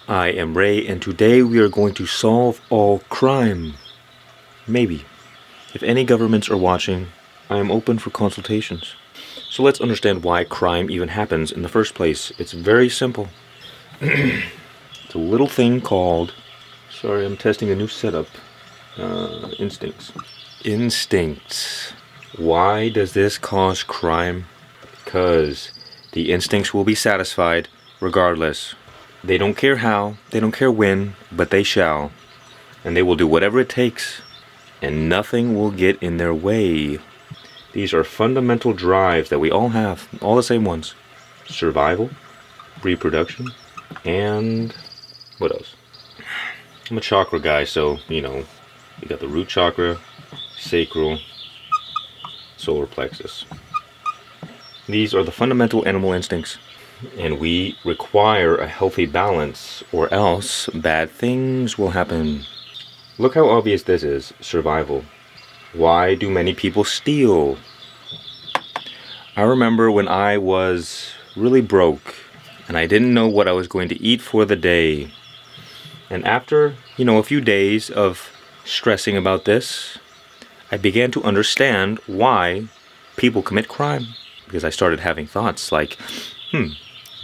I am Ray, and today we are going to solve all crime. Maybe. If any governments are watching, I am open for consultations. So let's understand why crime even happens in the first place. It's very simple. It's a little thing called... Sorry, I'm testing a new setup. Instincts. Instincts. Why does this cause crime? Because the instincts will be satisfied regardless. They don't care how, they don't care when, but they shall. And they will do whatever it takes, and nothing will get in their way. These are fundamental drives that we all have, all the same ones. Survival, reproduction, and what else? I'm a chakra guy, so, you got the root chakra, sacral, solar plexus. These are the fundamental animal instincts. And we require a healthy balance, or else bad things will happen. Look how obvious this is. Survival. Why do many people steal? I remember when I was really broke, and I didn't know what I was going to eat for the day. And after, a few days of stressing about this, I began to understand why people commit crime. Because I started having thoughts like,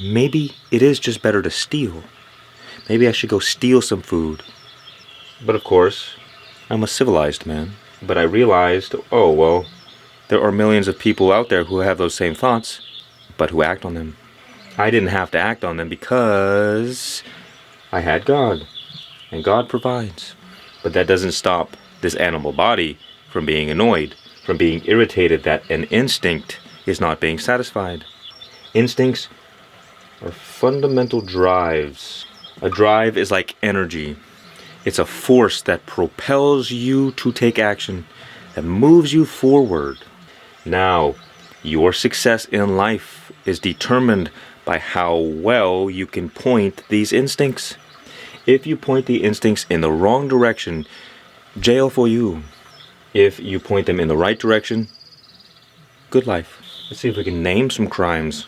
maybe it is just better to steal. Maybe I should go steal some food. But of course, I'm a civilized man. But I realized, there are millions of people out there who have those same thoughts, but who act on them. I didn't have to act on them because I had God. And God provides. But that doesn't stop this animal body from being annoyed, from being irritated that an instinct is not being satisfied. Instincts are fundamental drives. A drive is like energy. It's a force that propels you to take action, that moves you forward. Now, your success in life is determined by how well you can point these instincts. If you point the instincts in the wrong direction, jail for you. If you point them in the right direction, good life. Let's see if we can name some crimes.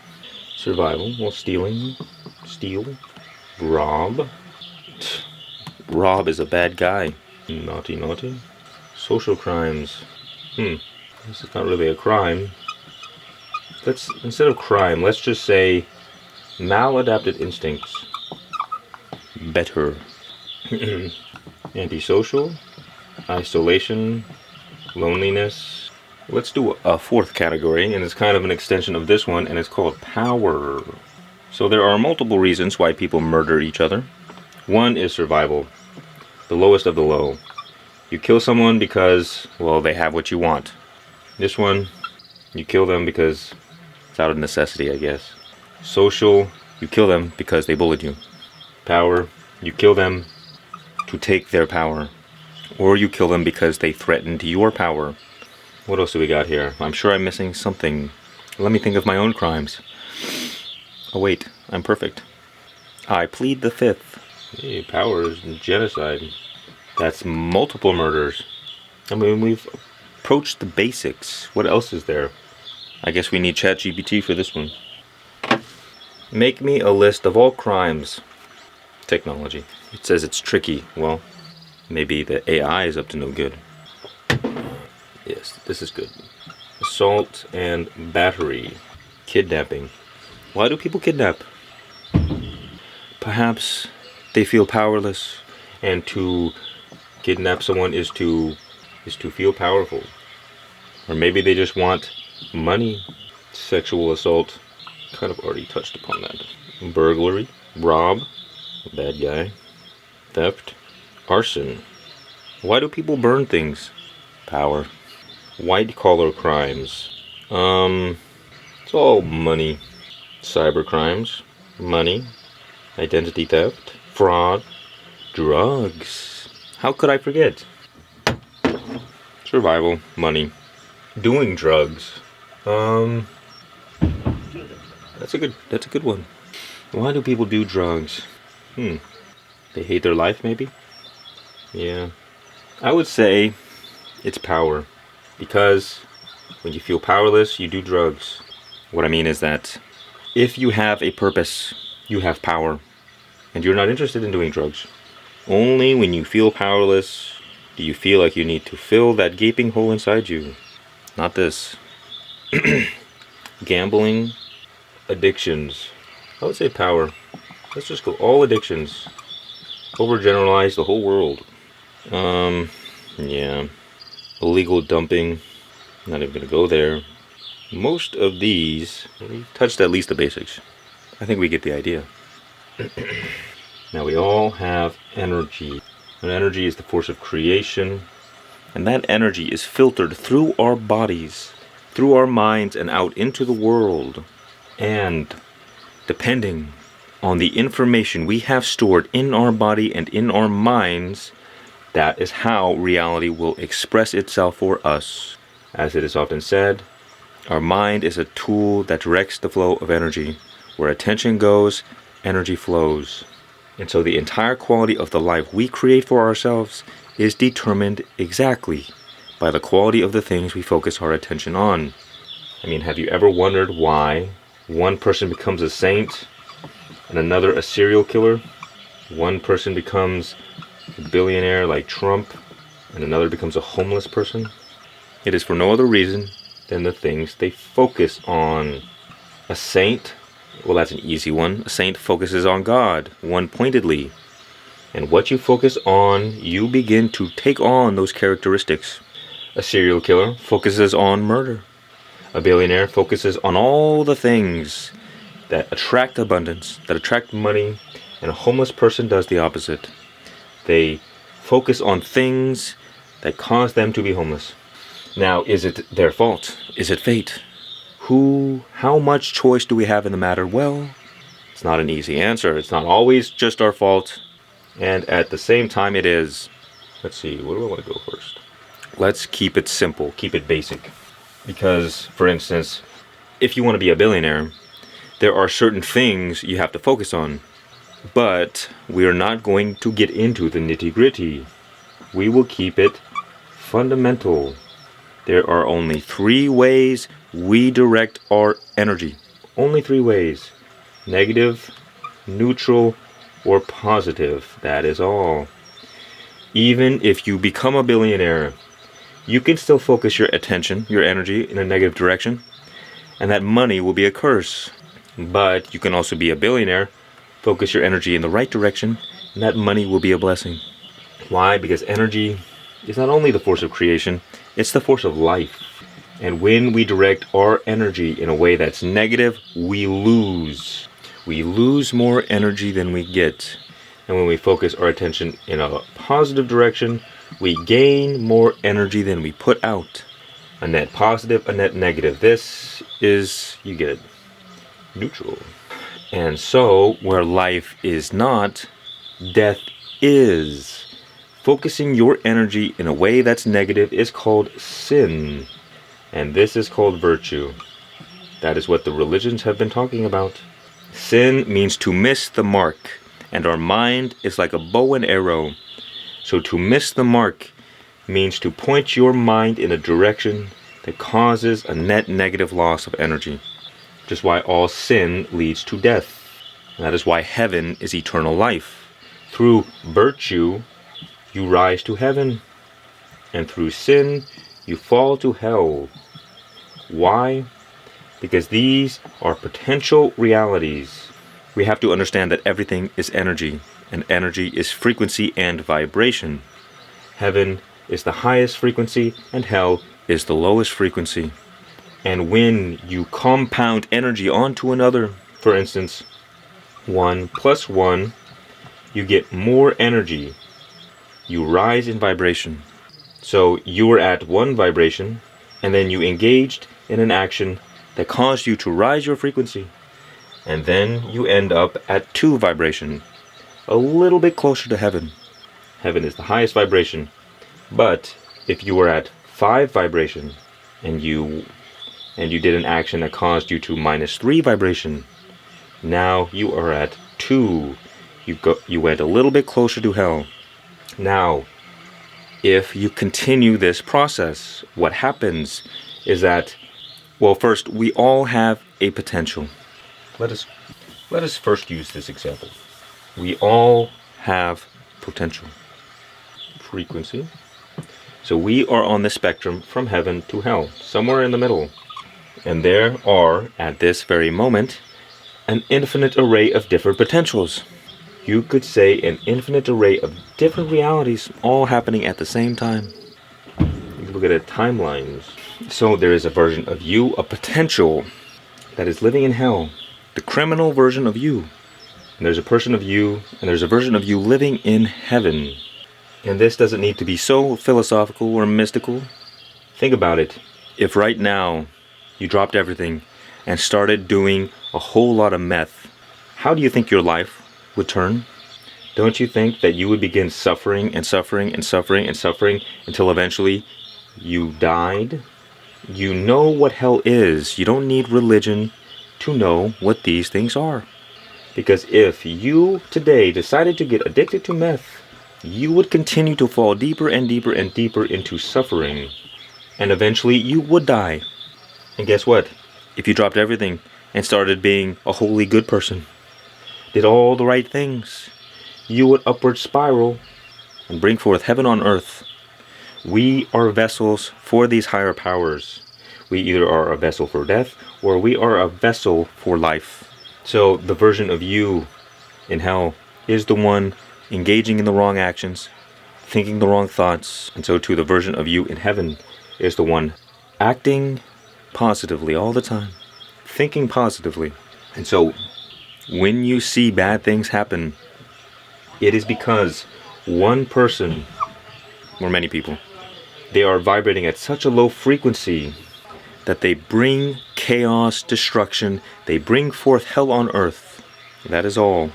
Survival, stealing, steal, rob. Rob is a bad guy. Naughty, naughty. Social crimes. This is not really a crime. Instead of crime, let's just say maladapted instincts. Better. Antisocial, isolation, loneliness. Let's do a fourth category, and it's kind of an extension of this one, and it's called power. So there are multiple reasons why people murder each other. One is survival, the lowest of the low. You kill someone because, they have what you want. This one, you kill them because it's out of necessity, I guess. Social, you kill them because they bullied you. Power, you kill them to take their power. Or you kill them because they threatened your power. What else do we got here? I'm sure I'm missing something. Let me think of my own crimes. Oh wait, I'm perfect. I plead the fifth. Hey, power is genocide. That's multiple murders. I mean, we've approached the basics. What else is there? I guess we need ChatGPT for this one. Make me a list of all crimes. Technology. It says it's tricky. Well, maybe the AI is up to no good. Yes, this is good. Assault and battery. Kidnapping. Why do people kidnap? Perhaps they feel powerless, and to kidnap someone is to feel powerful. Or maybe they just want money. Sexual assault. Kind of already touched upon that. Burglary. Rob. Bad guy. Theft. Arson. Why do people burn things? Power. White collar crimes. It's all money. Cyber crimes. Money. Identity theft. Fraud. Drugs. How could I forget? Survival. Money. Doing drugs. That's a good one. Why do people do drugs? They hate their life, maybe? Yeah. I would say it's power. Because when you feel powerless, you do drugs. What I mean is that if you have a purpose, you have power. and you're not interested in doing drugs. Only when you feel powerless do you feel like you need to fill that gaping hole inside you. Not this. Gambling, addictions. I would say power. Let's just go all addictions. Overgeneralize the whole world. Yeah. Illegal dumping. Not even gonna go there. Most of these, we touched at least the basics. I think we get the idea. Now we all have energy. And energy is the force of creation. And that energy is filtered through our bodies, through our minds, and out into the world. And depending on the information we have stored in our body and in our minds, that is how reality will express itself for us. As it is often said, our mind is a tool that directs the flow of energy. Where attention goes, energy flows. And so the entire quality of the life we create for ourselves is determined exactly by the quality of the things we focus our attention on. I mean, have you ever wondered why one person becomes a saint and another a serial killer? One person becomes a billionaire like Trump and another becomes a homeless person? It is for no other reason than the things they focus on. A saint, well, that's an easy one. A saint focuses on God, one-pointedly. And what you focus on, you begin to take on those characteristics. A serial killer focuses on murder. A billionaire focuses on all the things that attract abundance, that attract money, and a homeless person does the opposite. They focus on things that cause them to be homeless. Now, is it their fault? Is it fate? How much choice do we have in the matter? Well, it's not an easy answer. It's not always just our fault. And at the same time it is. Let's see, where do I want to go first? Let's keep it simple, keep it basic. Because, for instance, if you want to be a billionaire, there are certain things you have to focus on. But we are not going to get into the nitty-gritty. We will keep it fundamental. There are only 3 ways we direct our energy. Only 3 ways. Negative, neutral, or positive. That is all. Even if you become a billionaire, you can still focus your attention, your energy, in a negative direction, and that money will be a curse. But you can also be a billionaire, focus your energy in the right direction, and that money will be a blessing. Why? Because energy is not only the force of creation, it's the force of life. And when we direct our energy in a way that's negative, we lose. We lose more energy than we get. And when we focus our attention in a positive direction, we gain more energy than we put out. A net positive, a net negative. This is, you get it, neutral. And so, where life is not, death is. Focusing your energy in a way that's negative is called sin. And this is called virtue. That is what the religions have been talking about. Sin means to miss the mark. And our mind is like a bow and arrow. So to miss the mark means to point your mind in a direction that causes a net negative loss of energy. Just why all sin leads to death. And that is why heaven is eternal life. Through virtue, you rise to heaven, and through sin, you fall to hell. Why? Because these are potential realities. We have to understand that everything is energy, and energy is frequency and vibration. Heaven is the highest frequency, and hell is the lowest frequency. And when you compound energy onto another, for instance, 1 plus 1, you get more energy. You rise in vibration. So you were at 1 vibration, and then you engaged in an action that caused you to rise your frequency. And then you end up at 2 vibration, a little bit closer to heaven. Heaven is the highest vibration. But if you were at 5 vibration, and you did an action that caused you to -3 vibration, now you are at 2. You went a little bit closer to hell. Now, if you continue this process, what happens is that, well, first, we all have a potential. Let us first use this example. We all have potential, frequency. So we are on the spectrum from heaven to hell, somewhere in the middle. And there are, at this very moment, an infinite array of different potentials. You could say an infinite array of different realities all happening at the same time. You look at it, timelines. So there is a version of you, a potential that is living in hell, the criminal version of you. And there's a person of you, and there's a version of you living in heaven. And this doesn't need to be so philosophical or mystical. Think about it. If right now you dropped everything and started doing a whole lot of meth, how do you think your life would turn? Don't you think that you would begin suffering and suffering and suffering and suffering until eventually you died? You know what hell is. You don't need religion to know what these things are. Because if you today decided to get addicted to meth, you would continue to fall deeper and deeper and deeper into suffering. And eventually you would die. And guess what? If you dropped everything and started being a wholly good person, did all the right things, you would upward spiral and bring forth heaven on earth. We are vessels for these higher powers. We either are a vessel for death or we are a vessel for life. So the version of you in hell is the one engaging in the wrong actions, thinking the wrong thoughts. And so too the version of you in heaven is the one acting positively all the time, thinking positively. And so when you see bad things happen, it is because one person, or many people, they are vibrating at such a low frequency that they bring chaos, destruction, they bring forth hell on earth. That is all.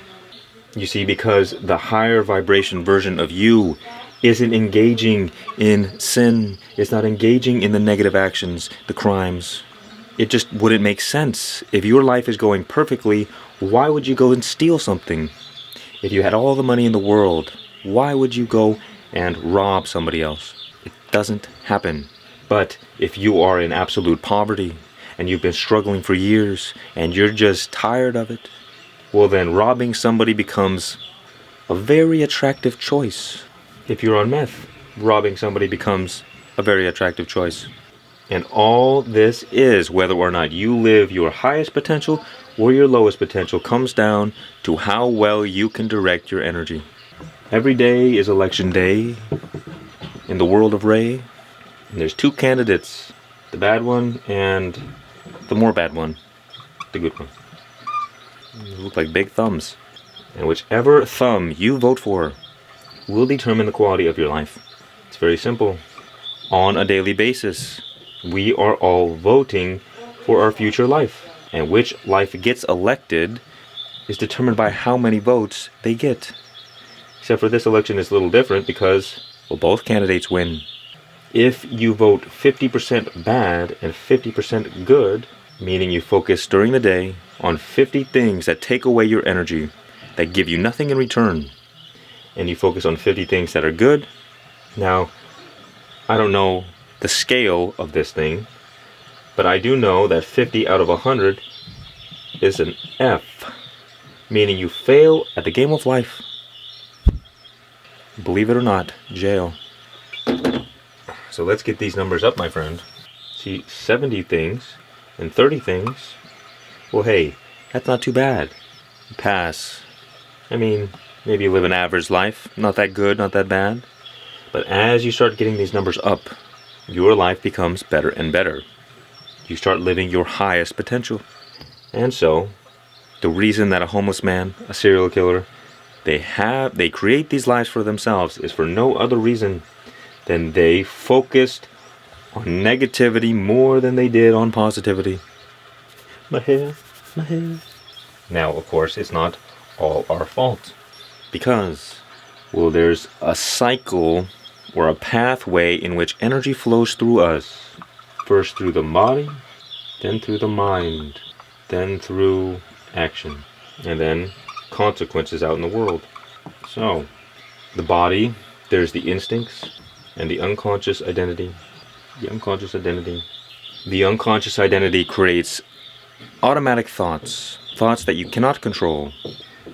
You see, because the higher vibration version of you isn't engaging in sin, it's not engaging in the negative actions, the crimes. It just wouldn't make sense. If your life is going perfectly, why would you go and steal something? If you had all the money in the world, why would you go and rob somebody else? It doesn't happen. But if you are in absolute poverty and you've been struggling for years and you're just tired of it, well then robbing somebody becomes a very attractive choice. If you're on meth, robbing somebody becomes a very attractive choice. And all this is, whether or not you live your highest potential or your lowest potential, comes down to how well you can direct your energy. Every day is election day in the world of Ray. And there's two candidates, the bad one and the more bad one, the good one. They look like big thumbs. And whichever thumb you vote for will determine the quality of your life. It's very simple. On a daily basis, we are all voting for our future life. And which life gets elected is determined by how many votes they get. Except for this election is a little different because, well, both candidates win. If you vote 50% bad and 50% good, meaning you focus during the day on 50 things that take away your energy, that give you nothing in return, and you focus on 50 things that are good. Now, I don't know the scale of this thing, but I do know that 50 out of 100 is an F, meaning you fail at the game of life. Believe it or not, jail. So let's get these numbers up, my friend. See, 70 things and 30 things. Well, hey, that's not too bad. Pass. I mean, maybe you live an average life. Not that good, not that bad. But as you start getting these numbers up, your life becomes better and better. You start living your highest potential. And so, the reason that a homeless man, a serial killer, they create these lives for themselves is for no other reason than they focused on negativity more than they did on positivity. My hair. Now, of course, it's not all our fault. Because, well, there's a cycle or a pathway in which energy flows through us. First through the body, then through the mind, then through action, and then consequences out in the world. So, the body, there's the instincts and the unconscious identity. The unconscious identity creates automatic thoughts that you cannot control.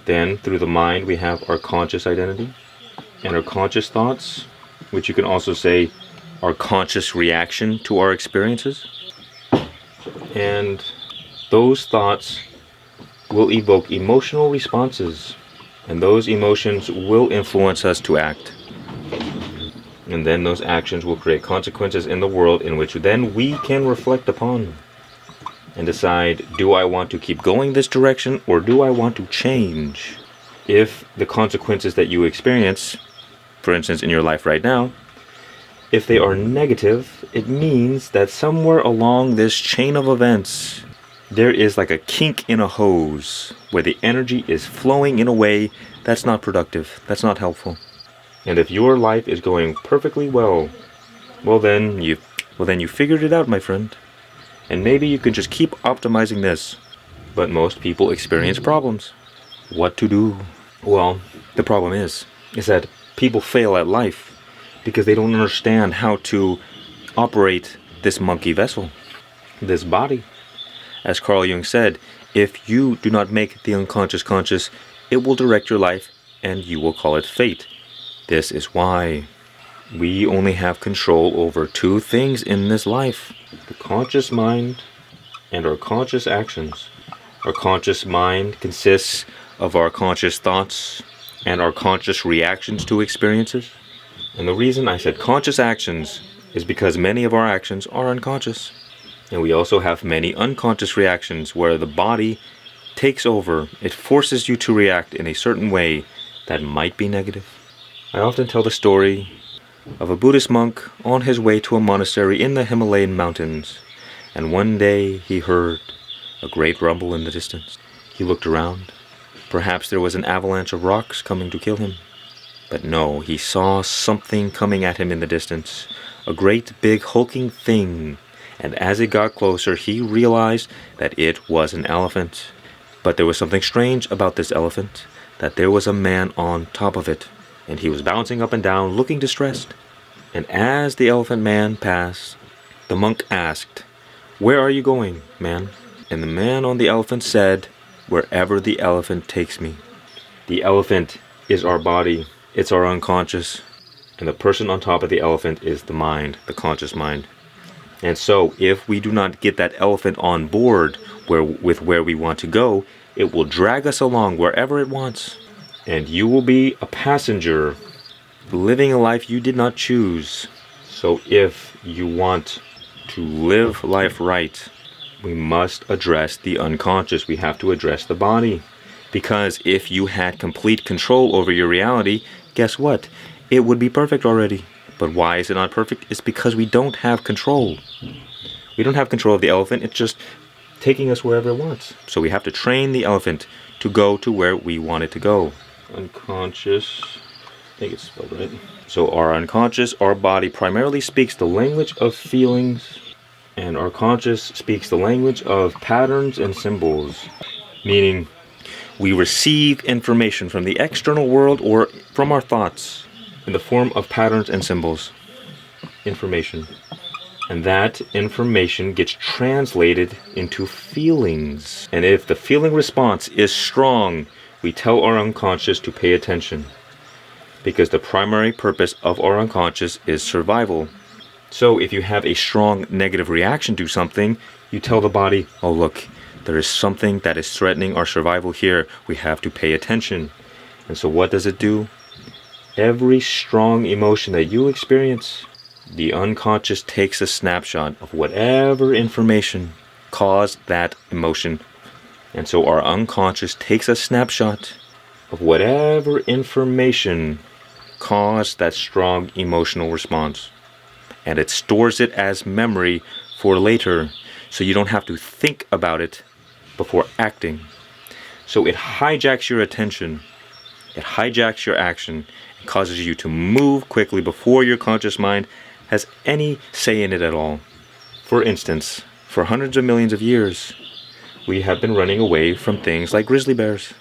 Then through the mind we have our conscious identity and our conscious thoughts, which you can also say our conscious reaction to our experiences. And those thoughts will evoke emotional responses, and those emotions will influence us to act. And then those actions will create consequences in the world in which then we can reflect upon and decide, do I want to keep going this direction or do I want to change? If the consequences that you experience, for instance in your life right now, if they are negative, it means that somewhere along this chain of events, there is like a kink in a hose where the energy is flowing in a way that's not productive, that's not helpful. And if your life is going perfectly well, then you figured it out, my friend. And maybe you can just keep optimizing this. But most people experience problems. What to do? Well, the problem is that people fail at life because they don't understand how to operate this monkey vessel, this body. As Carl Jung said, if you do not make the unconscious conscious, it will direct your life and you will call it fate. This is why we only have control over two things in this life: the conscious mind and our conscious actions. Our conscious mind consists of our conscious thoughts and our conscious reactions to experiences. And the reason I said conscious actions is because many of our actions are unconscious. And we also have many unconscious reactions where the body takes over. It forces you to react in a certain way that might be negative. I often tell the story of a Buddhist monk on his way to a monastery in the Himalayan mountains, and one day he heard a great rumble in the distance. He looked around. Perhaps there was an avalanche of rocks coming to kill him. But no, he saw something coming at him in the distance, a great big hulking thing, and as it got closer he realized that it was an elephant. But there was something strange about this elephant, that there was a man on top of it, and he was bouncing up and down, looking distressed. And as the elephant man passed, the monk asked, "Where are you going, man?" And the man on the elephant said, "Wherever the elephant takes me." The elephant is our body, it's our unconscious, and the person on top of the elephant is the mind, the conscious mind. And so if we do not get that elephant on board with where we want to go, it will drag us along wherever it wants. And you will be a passenger, living a life you did not choose. So if you want to live life right, we must address the unconscious. We have to address the body. Because if you had complete control over your reality, guess what? It would be perfect already. But why is it not perfect? It's because we don't have control. We don't have control of the elephant. It's just taking us wherever it wants. So we have to train the elephant to go to where we want it to go. Unconscious, I think it's spelled right. So our unconscious, our body primarily speaks the language of feelings, and our conscious speaks the language of patterns and symbols, meaning we receive information from the external world or from our thoughts in the form of patterns and symbols, information. And that information gets translated into feelings. And if the feeling response is strong, we tell our unconscious to pay attention, because the primary purpose of our unconscious is survival. So if you have a strong negative reaction to something, you tell the body, "Oh look, there is something that is threatening our survival here. We have to pay attention." And so what does it do? Every strong emotion that you experience, the unconscious takes a snapshot of whatever information caused that emotion. And so our unconscious takes a snapshot of whatever information caused that strong emotional response. And it stores it as memory for later, so you don't have to think about it before acting. So it hijacks your attention, it hijacks your action, and causes you to move quickly before your conscious mind has any say in it at all. For instance, for hundreds of millions of years, we have been running away from things like grizzly bears.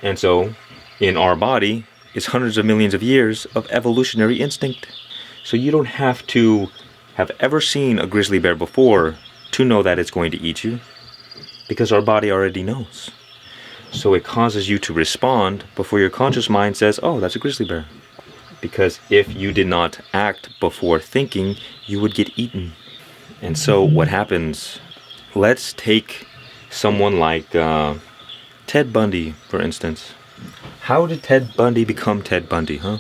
And so, in our body, is hundreds of millions of years of evolutionary instinct. So you don't have to have ever seen a grizzly bear before to know that it's going to eat you, because our body already knows. So it causes you to respond before your conscious mind says, oh, that's a grizzly bear. Because if you did not act before thinking, you would get eaten. And so what happens, let's take someone like Ted Bundy, for instance. How did Ted Bundy become Ted Bundy, huh?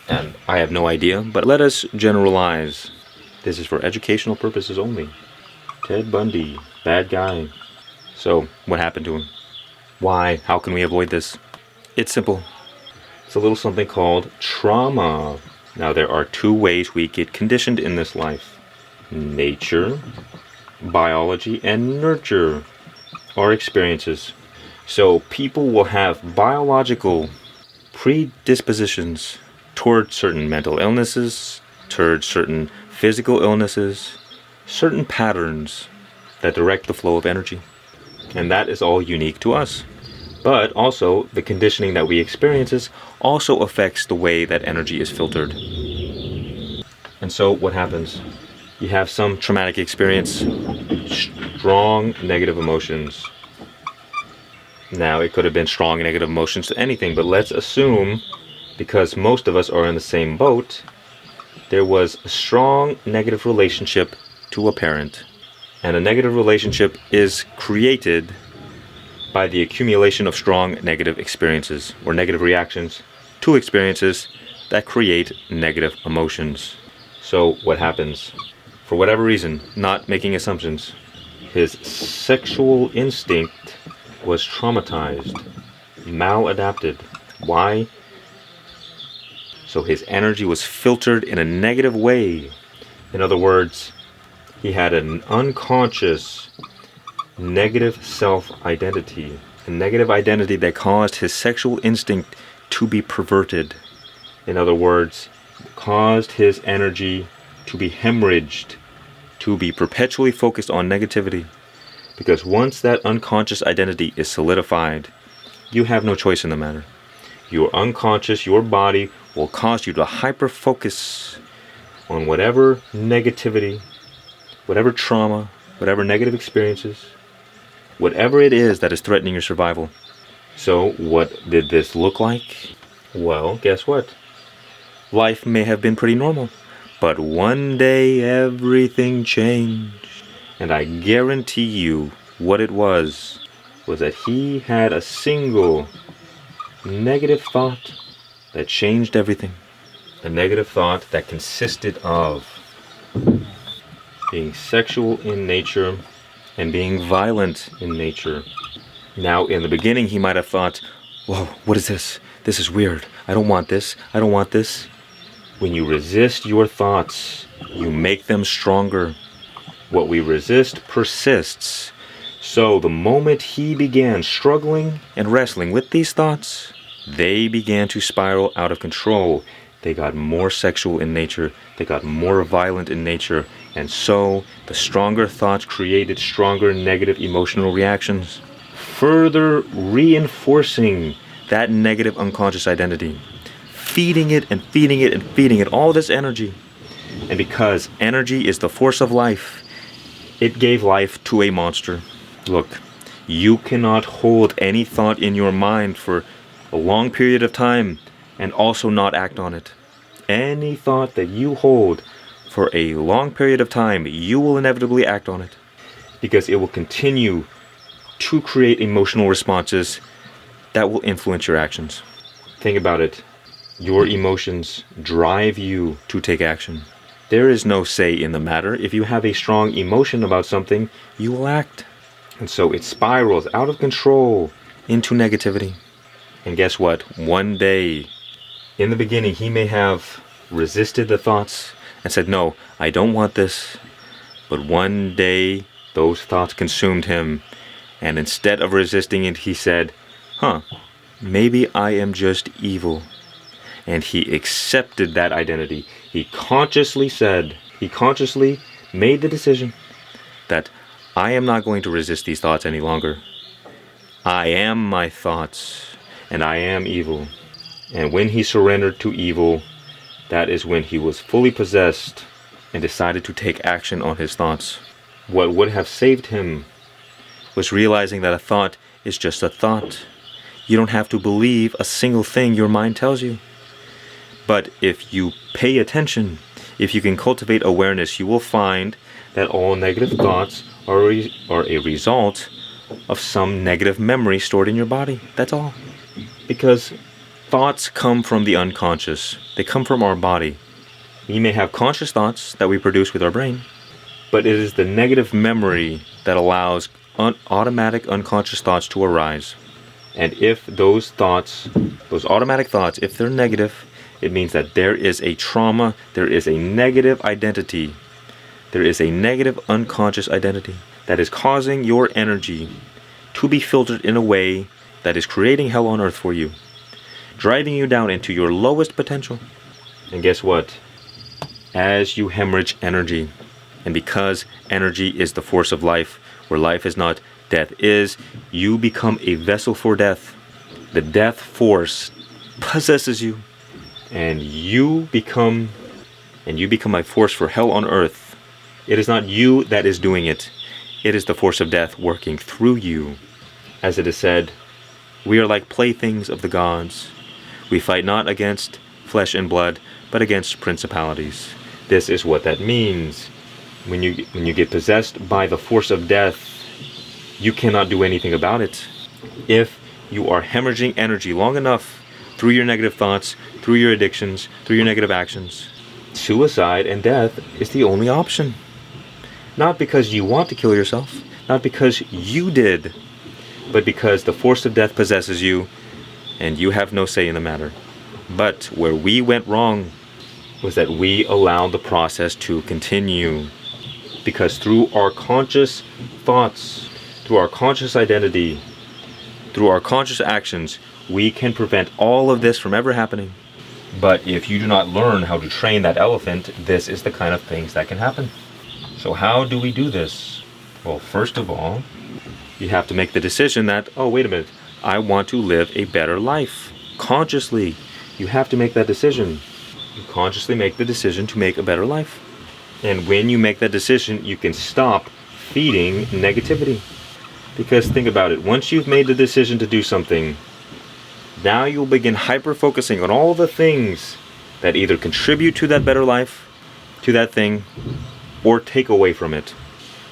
And I have no idea, but let us generalize. This is for educational purposes only. Ted Bundy, bad guy. So, what happened to him? Why? How can we avoid this? It's simple. It's a little something called trauma. Now, there are two ways we get conditioned in this life. Nature, biology, and nurture, our experiences. So, people will have biological predispositions towards certain mental illnesses, towards certain physical illnesses, certain patterns that direct the flow of energy. And that is all unique to us. But also, the conditioning that we experience also affects the way that energy is filtered. And so, what happens? You have some traumatic experience, strong negative emotions. Now, it could have been strong negative emotions to anything, but let's assume, because most of us are in the same boat, there was a strong negative relationship to a parent. And a negative relationship is created by the accumulation of strong negative experiences or negative reactions to experiences that create negative emotions. So what happens? For whatever reason, not making assumptions, his sexual instinct was traumatized, maladapted. Why? So his energy was filtered in a negative way. In other words, he had an unconscious negative self-identity, a negative identity that caused his sexual instinct to be perverted. In other words, caused his energy to be hemorrhaged, to be perpetually focused on negativity. Because once that unconscious identity is solidified, you have no choice in the matter. Your unconscious, your body will cause you to hyper-focus on whatever negativity, whatever trauma, whatever negative experiences, whatever it is that is threatening your survival. So what did this look like? Well, guess what? Life may have been pretty normal, but one day everything changed. And I guarantee you what it was that he had a single negative thought that changed everything. A negative thought that consisted of being sexual in nature and being violent in nature. Now, in the beginning, he might have thought, whoa, what is this? This is weird. I don't want this. I don't want this. When you resist your thoughts, you make them stronger. What we resist persists. So the moment he began struggling and wrestling with these thoughts, they began to spiral out of control. They got more sexual in nature. They got more violent in nature. And so the stronger thoughts created stronger negative emotional reactions, further reinforcing that negative unconscious identity, feeding it and feeding it and feeding it all this energy. And because energy is the force of life, it gave life to a monster. Look, you cannot hold any thought in your mind for a long period of time and also not act on it. Any thought that you hold for a long period of time, you will inevitably act on it, because it will continue to create emotional responses that will influence your actions. Think about it. Your emotions drive you to take action. There is no say in the matter. If you have a strong emotion about something, you will act. And so it spirals out of control into negativity. And guess what? One day, in the beginning, he may have resisted the thoughts and said, no, I don't want this. But one day, those thoughts consumed him. And instead of resisting it, he said, maybe I am just evil. And he accepted that identity. He consciously made the decision that I am not going to resist these thoughts any longer. I am my thoughts, and I am evil. And when he surrendered to evil, that is when he was fully possessed and decided to take action on his thoughts. What would have saved him was realizing that a thought is just a thought. You don't have to believe a single thing your mind tells you. But if you pay attention, if you can cultivate awareness, you will find that all negative thoughts are a result of some negative memory stored in your body. That's all. Because thoughts come from the unconscious. They come from our body. We may have conscious thoughts that we produce with our brain, but it is the negative memory that allows automatic unconscious thoughts to arise. And if those automatic thoughts, if they're negative, it means that there is a trauma, there is a negative identity, there is a negative unconscious identity that is causing your energy to be filtered in a way that is creating hell on earth for you, driving you down into your lowest potential. And guess what? As you hemorrhage energy, and because energy is the force of life, where life is not, death is, you become a vessel for death. The death force possesses you, and you become a force for hell on earth. It is not you that is doing it. It is the force of death working through you. As it is said, we are like playthings of the gods. We fight not against flesh and blood, but against principalities. This is what that means. When you get possessed by the force of death, you cannot do anything about it. If you are hemorrhaging energy long enough through your negative thoughts, through your addictions, through your negative actions, suicide and death is the only option. Not because you want to kill yourself, not because you did, but because the force of death possesses you and you have no say in the matter. But where we went wrong was that we allowed the process to continue. Because through our conscious thoughts, through our conscious identity, through our conscious actions, we can prevent all of this from ever happening. But if you do not learn how to train that elephant, this is the kind of things that can happen. So how do we do this? Well, first of all, you have to make the decision that, oh, wait a minute, I want to live a better life. Consciously, you have to make that decision. You consciously make the decision to make a better life. And when you make that decision, you can stop feeding negativity. Because think about it, once you've made the decision to do something, now you'll begin hyper-focusing on all the things that either contribute to that better life, to that thing, or take away from it.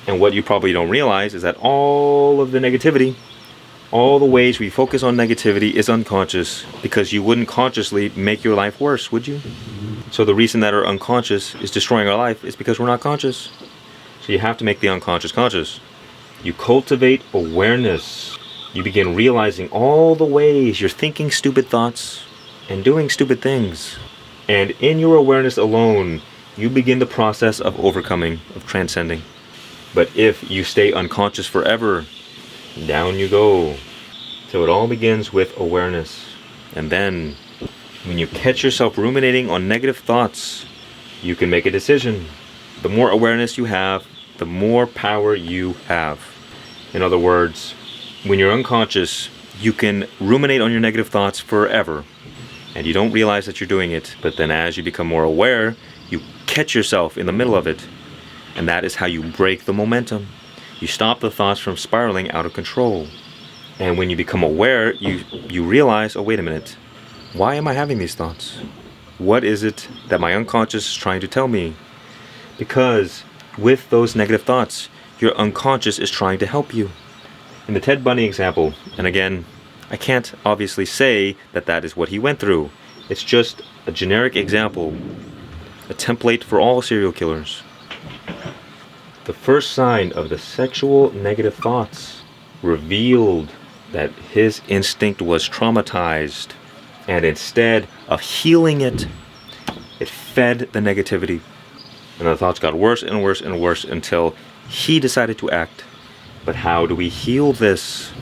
And what you probably don't realize is that all of the negativity, all the ways we focus on negativity is unconscious, because you wouldn't consciously make your life worse, would you? So the reason that our unconscious is destroying our life is because we're not conscious. So you have to make the unconscious conscious. You cultivate awareness. You begin realizing all the ways you're thinking stupid thoughts and doing stupid things. And in your awareness alone, you begin the process of overcoming, of transcending. But if you stay unconscious forever, down you go. So it all begins with awareness. And then, when you catch yourself ruminating on negative thoughts, you can make a decision. The more awareness you have, the more power you have. In other words, when you're unconscious, you can ruminate on your negative thoughts forever. And you don't realize that you're doing it. But then as you become more aware, you catch yourself in the middle of it. And that is how you break the momentum. You stop the thoughts from spiraling out of control. And when you become aware, you realize, oh, wait a minute. Why am I having these thoughts? What is it that my unconscious is trying to tell me? Because with those negative thoughts, your unconscious is trying to help you. In the Ted Bundy example, and again, I can't obviously say that that is what he went through. It's just a generic example, a template for all serial killers. The first sign of the sexual negative thoughts revealed that his instinct was traumatized. And instead of healing it, it fed the negativity. And the thoughts got worse and worse and worse until he decided to act. But how do we heal this?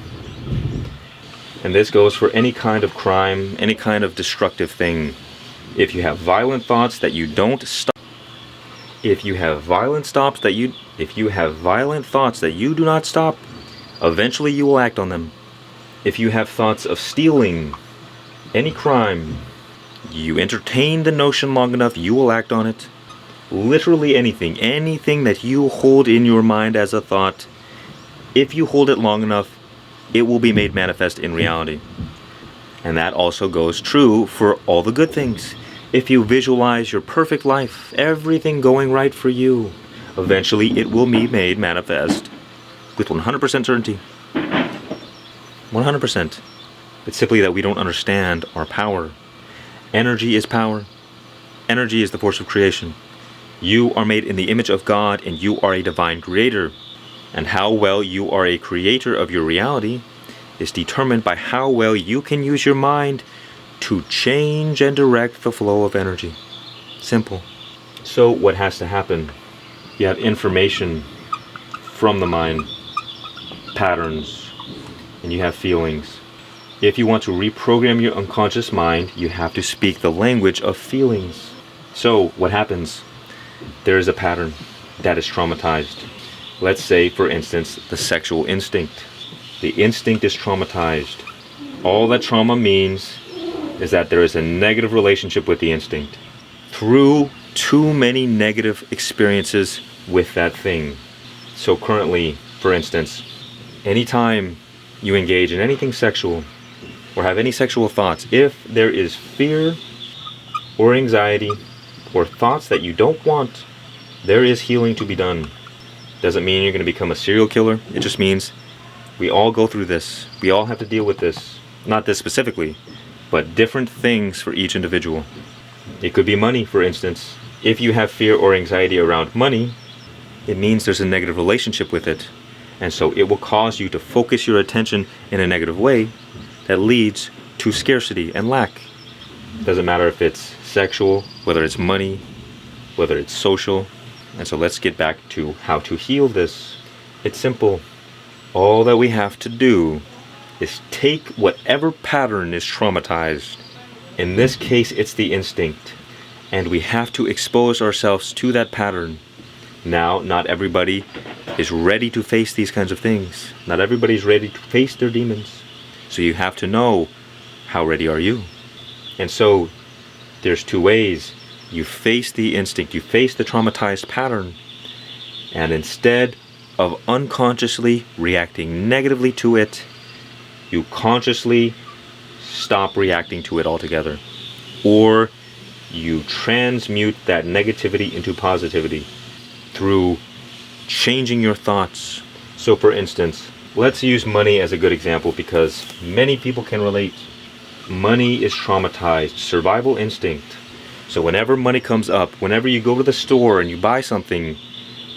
And this goes for any kind of crime, any kind of destructive thing. If you have violent thoughts that you don't stop, if you have violent thoughts that you do not stop, eventually you will act on them. If you have thoughts of stealing, any crime, you entertain the notion long enough, you will act on it. Literally anything that you hold in your mind as a thought, if you hold it long enough, it will be made manifest in reality. And that also goes true for all the good things. If you visualize your perfect life, everything going right for you, eventually it will be made manifest with 100% certainty. 100%. It's simply that we don't understand our power. Energy is power. Energy is the force of creation. You are made in the image of God, and you are a divine creator. And how well you are a creator of your reality is determined by how well you can use your mind to change and direct the flow of energy. Simple. So what has to happen? You have information from the mind, patterns, and you have feelings. If you want to reprogram your unconscious mind, you have to speak the language of feelings. So what happens? There is a pattern that is traumatized. Let's say, for instance, the sexual instinct. The instinct is traumatized. All that trauma means is that there is a negative relationship with the instinct through too many negative experiences with that thing. So currently, for instance, anytime you engage in anything sexual or have any sexual thoughts, if there is fear or anxiety or thoughts that you don't want, there is healing to be done. Doesn't mean you're going to become a serial killer. It just means we all go through this. We all have to deal with this. Not this specifically, but different things for each individual. It could be money, for instance. If you have fear or anxiety around money, it means there's a negative relationship with it. And so it will cause you to focus your attention in a negative way that leads to scarcity and lack. Doesn't matter if it's sexual, whether it's money, whether it's social. And so let's get back to how to heal this. It's simple. All that we have to do is take whatever pattern is traumatized. In this case, it's the instinct. And we have to expose ourselves to that pattern. Now, not everybody is ready to face these kinds of things. Not everybody's ready to face their demons. So you have to know, how ready are you? And so there's two ways. You face the instinct, you face the traumatized pattern, and instead of unconsciously reacting negatively to it, you consciously stop reacting to it altogether. Or you transmute that negativity into positivity through changing your thoughts. So for instance, let's use money as a good example because many people can relate. Money is traumatized, survival instinct. So whenever money comes up, whenever you go to the store and you buy something,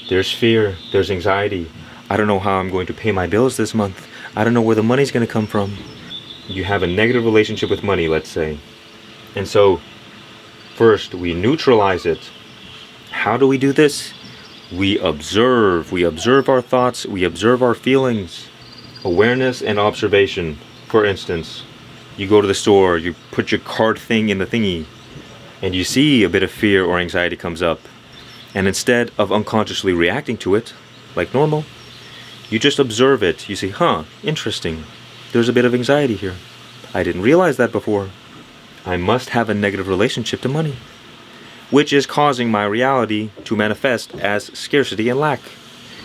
there's fear, there's anxiety. I don't know how I'm going to pay my bills this month. I don't know where the money's going to come from. You have a negative relationship with money, let's say. And so first we neutralize it. How do we do this? We observe our thoughts, we observe our feelings. Awareness and observation. For instance, you go to the store, you put your card thing in the thingy, and you see a bit of fear or anxiety comes up. And instead of unconsciously reacting to it, like normal, you just observe it. You say, interesting. There's a bit of anxiety here. I didn't realize that before. I must have a negative relationship to money, which is causing my reality to manifest as scarcity and lack.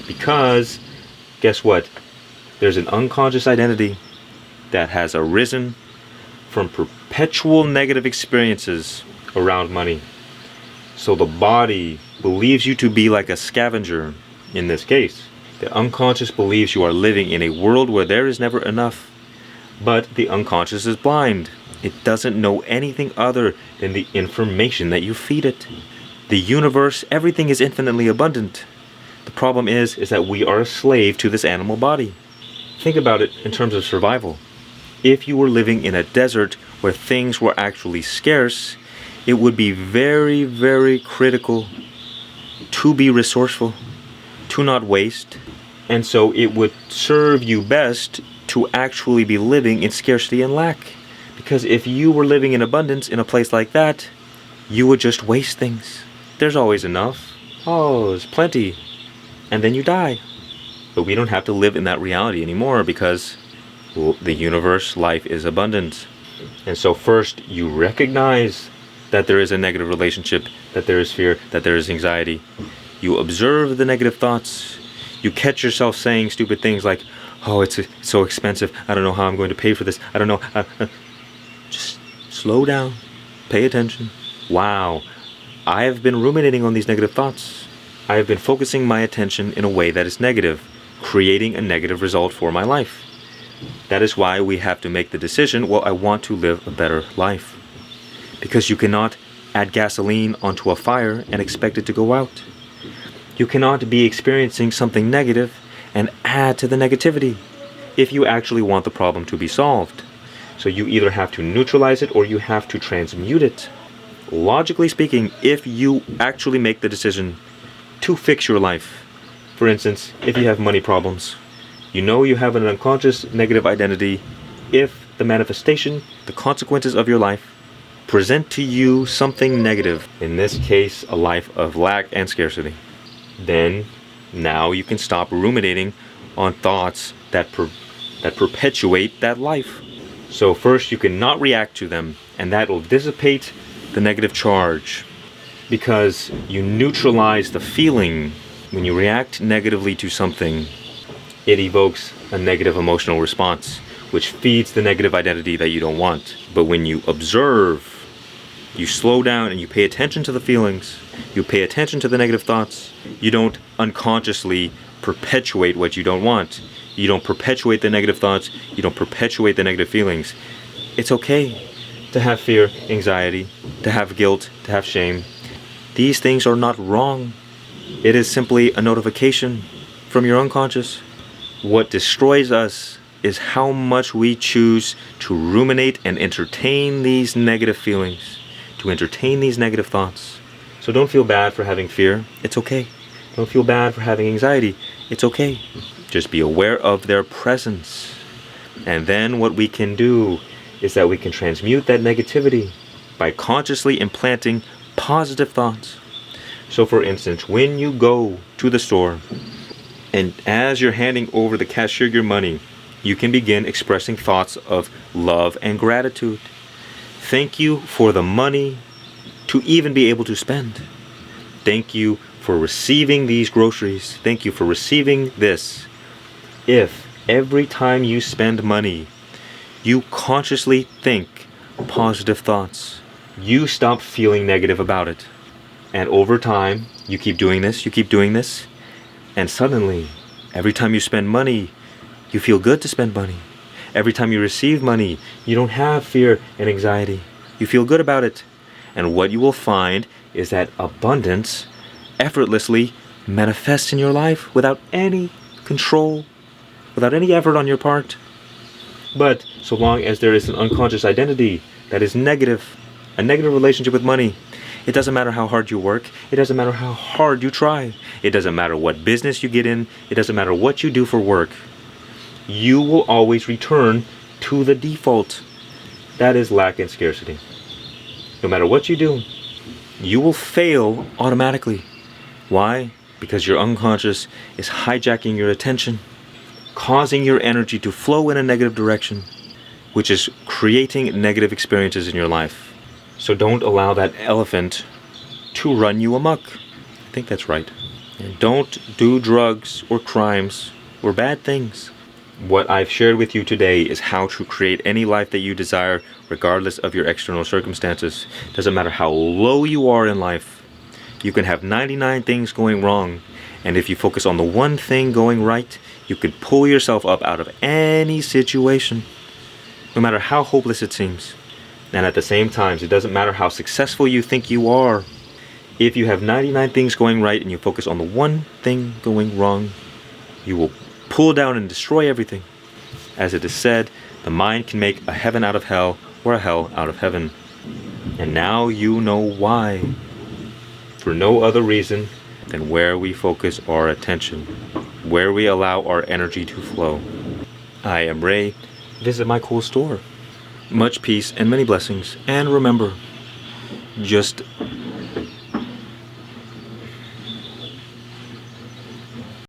Because, guess what? There's an unconscious identity that has arisen from perpetual negative experiences around money. So the body believes you to be like a scavenger in this case. The unconscious believes you are living in a world where there is never enough. But the unconscious is blind. It doesn't know anything other than the information that you feed it. The universe, everything is infinitely abundant. The problem is that we are a slave to this animal body. Think about it in terms of survival. If you were living in a desert where things were actually scarce, it would be very, very critical to be resourceful, to not waste. And so it would serve you best to actually be living in scarcity and lack. Because if you were living in abundance in a place like that, you would just waste things. There's always enough. Oh, there's plenty. And then you die. But we don't have to live in that reality anymore because the universe, life is abundant. And so first you recognize that there is a negative relationship, that there is fear, that there is anxiety. You observe the negative thoughts. You catch yourself saying stupid things like, oh, it's so expensive. I don't know how I'm going to pay for this. I don't know. Just slow down, pay attention. Wow, I have been ruminating on these negative thoughts. I have been focusing my attention in a way that is negative, creating a negative result for my life. That is why we have to make the decision, well, I want to live a better life. Because you cannot add gasoline onto a fire and expect it to go out. You cannot be experiencing something negative and add to the negativity if you actually want the problem to be solved. So you either have to neutralize it or you have to transmute it. Logically speaking, if you actually make the decision to fix your life, for instance, if you have money problems, you know you have an unconscious negative identity. If the manifestation, the consequences of your life present to you something negative, in this case a life of lack and scarcity, then now you can stop ruminating on thoughts that perpetuate that life. So first you cannot react to them, and that will dissipate the negative charge, because you neutralize the feeling. When you react negatively to something, it evokes a negative emotional response, which feeds the negative identity that you don't want. But when you observe, you slow down and you pay attention to the feelings, you pay attention to the negative thoughts, you don't unconsciously perpetuate what you don't want. You don't perpetuate the negative thoughts, you don't perpetuate the negative feelings. It's okay to have fear, anxiety, to have guilt, to have shame. These things are not wrong. It is simply a notification from your unconscious. What destroys us is how much we choose to ruminate and entertain these negative feelings, to entertain these negative thoughts. So don't feel bad for having fear. It's okay. Don't feel bad for having anxiety. It's okay. Just be aware of their presence. And then what we can do is that we can transmute that negativity by consciously implanting positive thoughts. So for instance, when you go to the store and as you're handing over the cashier your money, you can begin expressing thoughts of love and gratitude. Thank you for the money to even be able to spend. Thank you for receiving these groceries. Thank you for receiving this. If every time you spend money, you consciously think positive thoughts, you stop feeling negative about it. And over time, you keep doing this, and suddenly, every time you spend money, you feel good to spend money. Every time you receive money, you don't have fear and anxiety. You feel good about it. And what you will find is that abundance effortlessly manifests in your life without any control, without any effort on your part. But so long as there is an unconscious identity that is negative, a negative relationship with money, it doesn't matter how hard you work. It doesn't matter how hard you try. It doesn't matter what business you get in. It doesn't matter what you do for work. You will always return to the default. That is lack and scarcity. No matter what you do, you will fail automatically. Why? Because your unconscious is hijacking your attention, causing your energy to flow in a negative direction, which is creating negative experiences in your life. So don't allow that elephant to run you amok. I think that's right. And don't do drugs or crimes or bad things. What I've shared with you today is how to create any life that you desire, regardless of your external circumstances. Doesn't matter how low you are in life. You can have 99 things going wrong, and if you focus on the one thing going right, you can pull yourself up out of any situation, no matter how hopeless it seems. And at the same time, it doesn't matter how successful you think you are. If you have 99 things going right and you focus on the one thing going wrong, you will pull down and destroy everything. As it is said, the mind can make a heaven out of hell or a hell out of heaven. And now you know why. For no other reason than where we focus our attention, where we allow our energy to flow. I am Ray. Visit my cool store. Much peace and many blessings. And remember, just